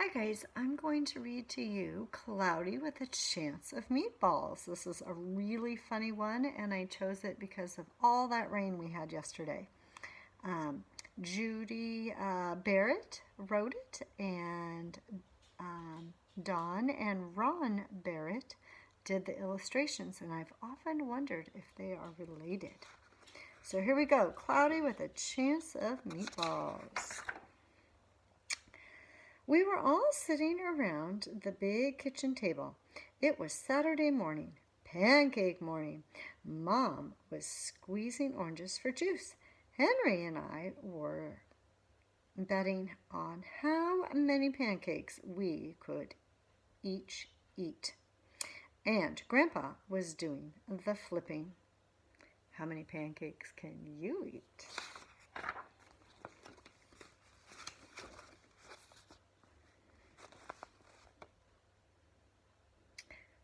Hi guys, I'm going to read to you Cloudy with a Chance of Meatballs. This is a really funny one and I chose it because of all that rain we had yesterday. Um, Judy Barrett wrote it and Don and Ron Barrett did the illustrations, and I've often wondered if they are related. So here we go, Cloudy with a Chance of Meatballs. We were all sitting around the big kitchen table. It was Saturday morning, pancake morning. Mom was squeezing oranges for juice. Henry and I were betting on how many pancakes we could each eat. And Grandpa was doing the flipping. How many pancakes can you eat?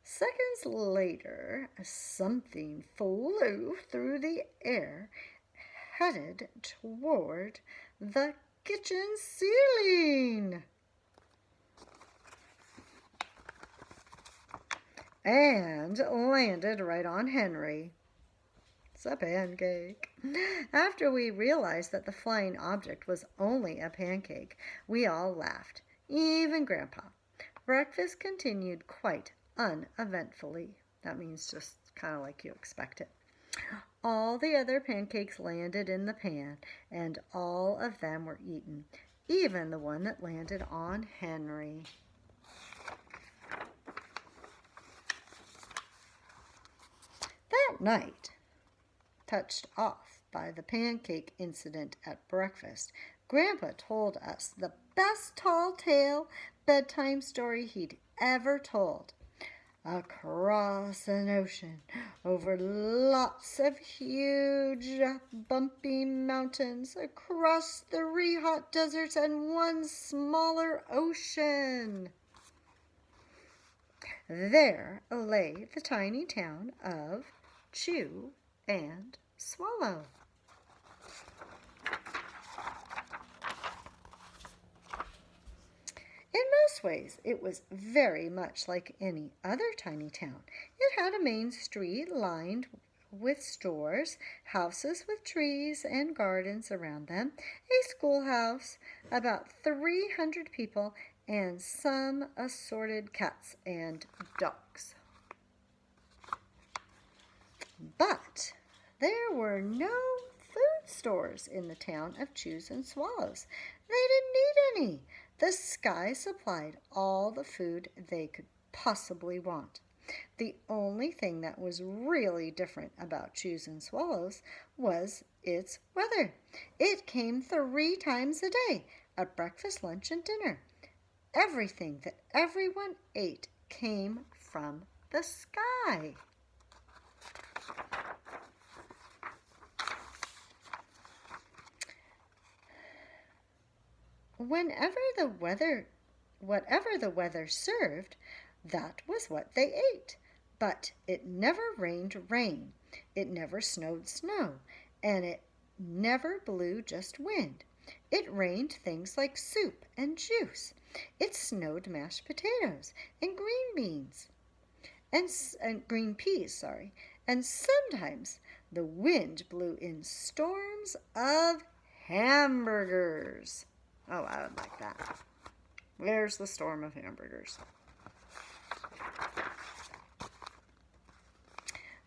Seconds later, something flew through the air, headed toward the kitchen ceiling, and landed right on Henry. It's a pancake. After we realized that the flying object was only a pancake, we all laughed, even Grandpa. Breakfast continued quite uneventfully. That means just kind of like you expect it. All the other pancakes landed in the pan, and all of them were eaten, even the one that landed on Henry. That night, touched off by the pancake incident at breakfast, Grandpa told us the best tall tale bedtime story he'd ever told. Across an ocean, over lots of huge, bumpy mountains, across 3 hot deserts and 1 smaller ocean. There lay the tiny town of Chew and Swallow. In most ways, it was very much like any other tiny town. It had a main street lined with stores, houses with trees and gardens around them, a schoolhouse, about 300 people, and some assorted cats and dogs. But there were no food stores in the town of Chews and Swallows. They didn't need any. The sky supplied all the food they could possibly want. The only thing that was really different about Chews and Swallows was its weather. It came 3 times a day, at breakfast, lunch, and dinner. Everything that everyone ate came from the sky. Whatever the weather served, that was what they ate. But it never rained rain, it never snowed snow, and it never blew just wind. It rained things like soup and juice. It snowed mashed potatoes and green beans and green peas, and sometimes the wind blew in storms of hamburgers. Oh, I would like that. There's the storm of hamburgers.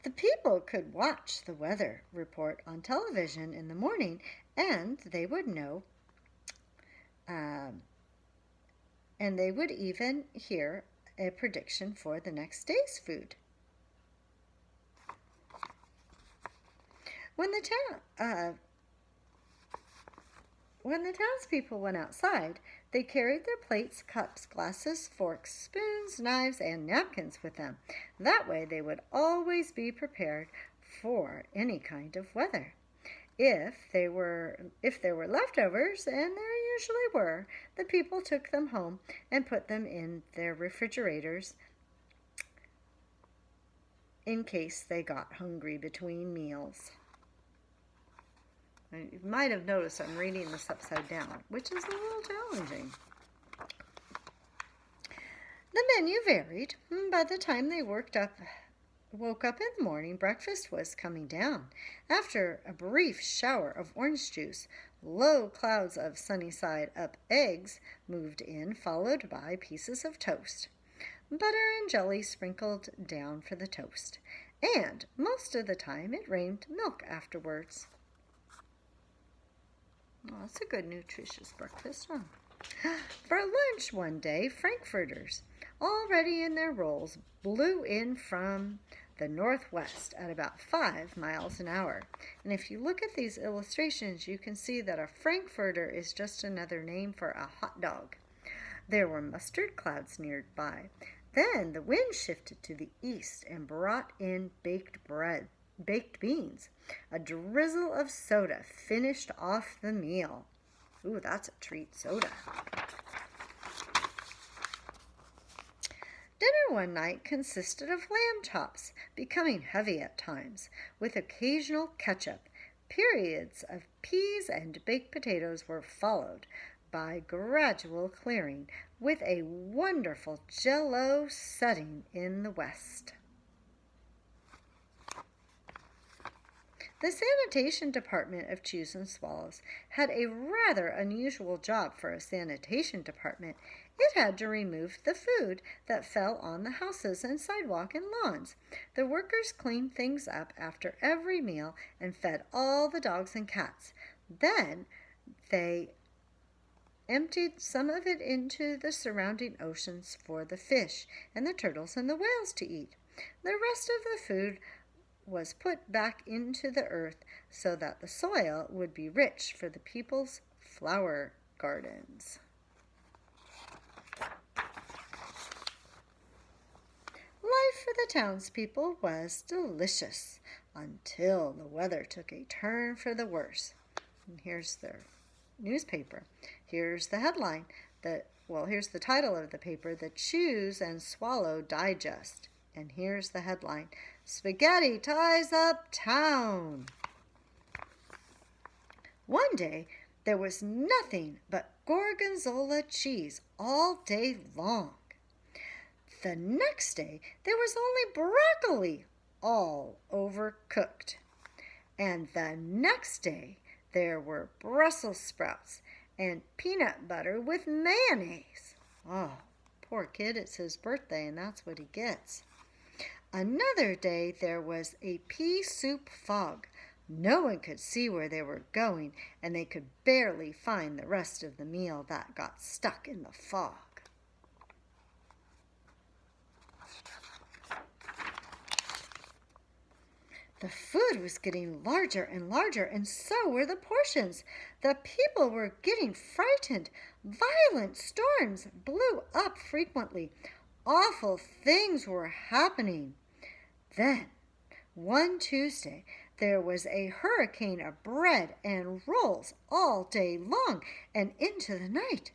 The people could watch the weather report on television in the morning, and they would know, and they would even hear a prediction for the next day's food. When the townspeople went outside, they carried their plates, cups, glasses, forks, spoons, knives, and napkins with them. That way they would always be prepared for any kind of weather. If there were leftovers, and there usually were, the people took them home and put them in their refrigerators in case they got hungry between meals. You might have noticed I'm reading this upside down, which is a little challenging. The menu varied. By the time they woke up in the morning, breakfast was coming down. After a brief shower of orange juice, low clouds of sunny side up eggs moved in, followed by pieces of toast. Butter and jelly sprinkled down for the toast. And most of the time it rained milk afterwards. Oh, that's a good, nutritious breakfast, huh? For lunch one day, Frankfurters, already in their rolls, blew in from the northwest at about 5 miles an hour. And if you look at these illustrations, you can see that a Frankfurter is just another name for a hot dog. There were mustard clouds nearby. Then the wind shifted to the east and brought in baked beans. A drizzle of soda finished off the meal. Ooh, that's a treat, soda. Dinner one night consisted of lamb chops, becoming heavy at times, with occasional ketchup. Periods of peas and baked potatoes were followed by gradual clearing, with a wonderful Jell-O setting in the west. The sanitation department of Chews and Swallows had a rather unusual job for a sanitation department. It had to remove the food that fell on the houses and sidewalk and lawns. The workers cleaned things up after every meal and fed all the dogs and cats. Then they emptied some of it into the surrounding oceans for the fish and the turtles and the whales to eat. The rest of the food was put back into the earth so that the soil would be rich for the people's flower gardens. Life for the townspeople was delicious until the weather took a turn for the worse. And here's their newspaper. Here's the headline. Here's the title of the paper, The Chews and Swallow Digest. And here's the headline, Spaghetti Ties Up Town. One day, there was nothing but gorgonzola cheese all day long. The next day, there was only broccoli, all overcooked. And the next day, there were Brussels sprouts and peanut butter with mayonnaise. Oh, poor kid, it's his birthday, and that's what he gets. Another day, there was a pea soup fog. No one could see where they were going, and they could barely find the rest of the meal that got stuck in the fog. The food was getting larger and larger, and so were the portions. The people were getting frightened. Violent storms blew up frequently. Awful things were happening. Then, one Tuesday, there was a hurricane of bread and rolls all day long and into the night.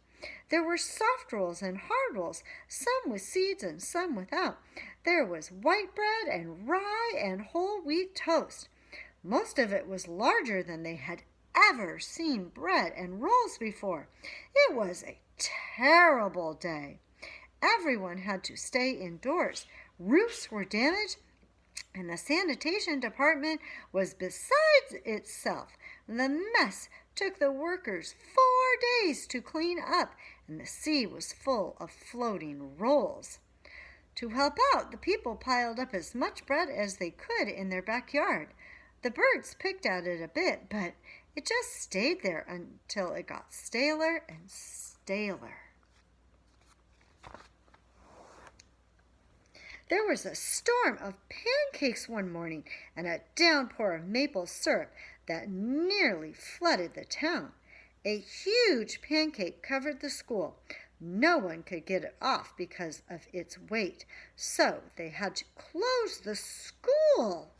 There were soft rolls and hard rolls, some with seeds and some without. There was white bread and rye and whole wheat toast. Most of it was larger than they had ever seen bread and rolls before. It was a terrible day. Everyone had to stay indoors. Roofs were damaged, and the sanitation department was besides itself. The mess took the workers 4 days to clean up, and the sea was full of floating rolls. To help out, the people piled up as much bread as they could in their backyard. The birds picked at it a bit, but it just stayed there until it got staler and staler. There was a storm of pancakes one morning and a downpour of maple syrup that nearly flooded the town. A huge pancake covered the school. No one could get it off because of its weight, so they had to close the school.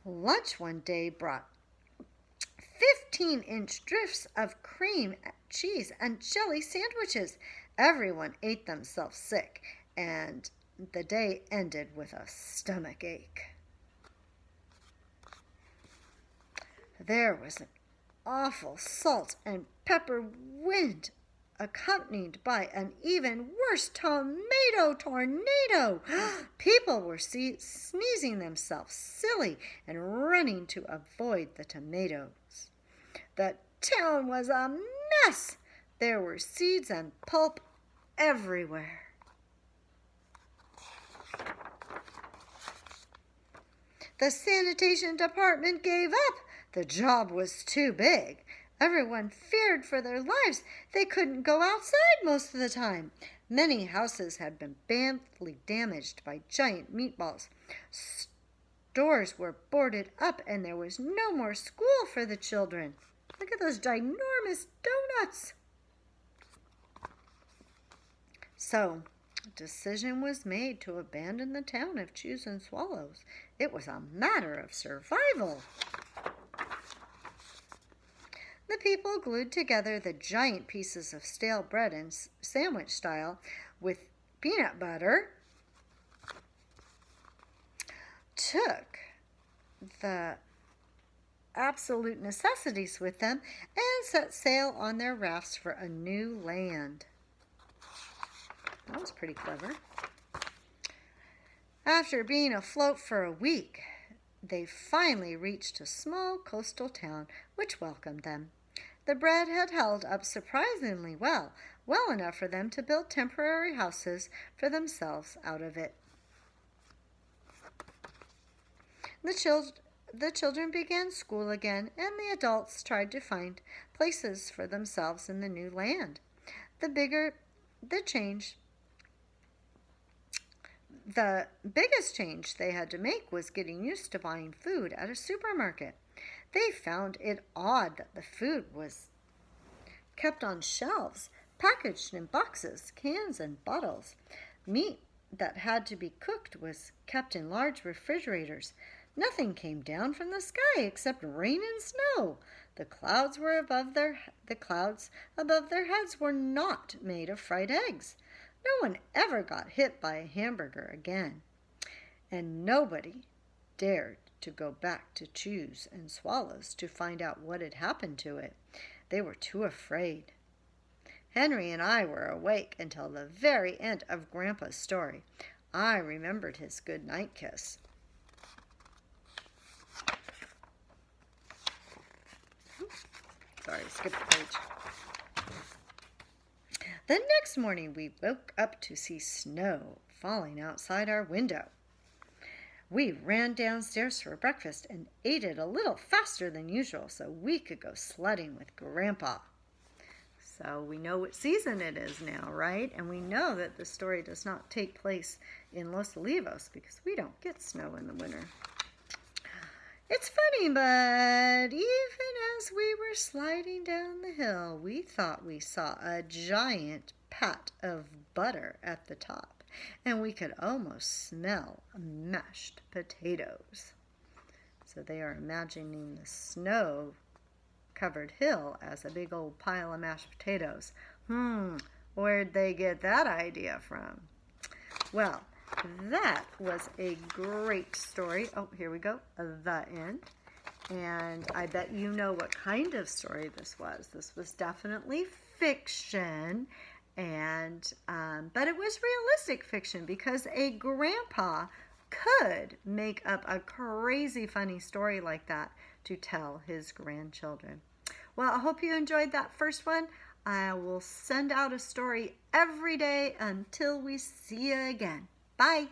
Lunch one day brought 15-inch drifts of cream, cheese, and jelly sandwiches. Everyone ate themselves sick, and the day ended with a stomachache. There was awful salt and pepper wind, accompanied by an even worse tomato tornado. People were sneezing themselves silly and running to avoid the tomatoes. The town was a mess. There were seeds and pulp everywhere. The sanitation department gave up. The job was too big. Everyone feared for their lives. They couldn't go outside most of the time. Many houses had been badly damaged by giant meatballs. Stores were boarded up, and there was no more school for the children. Look at those ginormous donuts. So, a decision was made to abandon the town of Chews and Swallows. It was a matter of survival. The people glued together the giant pieces of stale bread in sandwich style with peanut butter, took the absolute necessities with them, and set sail on their rafts for a new land. That was pretty clever. After being afloat for a week, they finally reached a small coastal town which welcomed them. The bread had held up surprisingly well enough for them to build temporary houses for themselves out of it. The children began school again, and the adults tried to find places for themselves in the new land. The biggest change they had to make was getting used to buying food at a supermarket. They found it odd that the food was kept on shelves, packaged in boxes, cans, and bottles. Meat that had to be cooked was kept in large refrigerators. Nothing came down from the sky except rain and snow. The clouds above their heads were not made of fried eggs. No one ever got hit by a hamburger again, and nobody dared to go back to Chews and Swallows to find out what had happened to it. They were too afraid. Henry and I were awake until the very end of Grandpa's story. I remembered his good night kiss. Sorry, skip the page. The next morning we woke up to see snow falling outside our window. We ran downstairs for breakfast and ate it a little faster than usual so we could go sledding with Grandpa. So we know what season it is now, right? And we know that the story does not take place in Los Olivos because we don't get snow in the winter. It's funny, but even as we were sliding down the hill, we thought we saw a giant pat of butter at the top, and we could almost smell mashed potatoes. So they are imagining the snow-covered hill as a big old pile of mashed potatoes. Where'd they get that idea from? Well, that was a great story. Oh, here we go. The end. And I bet you know what kind of story this was. This was definitely fiction, and but it was realistic fiction because a grandpa could make up a crazy funny story like that to tell his grandchildren. Well, I hope you enjoyed that first one. I will send out a story every day until we see you again. Bye.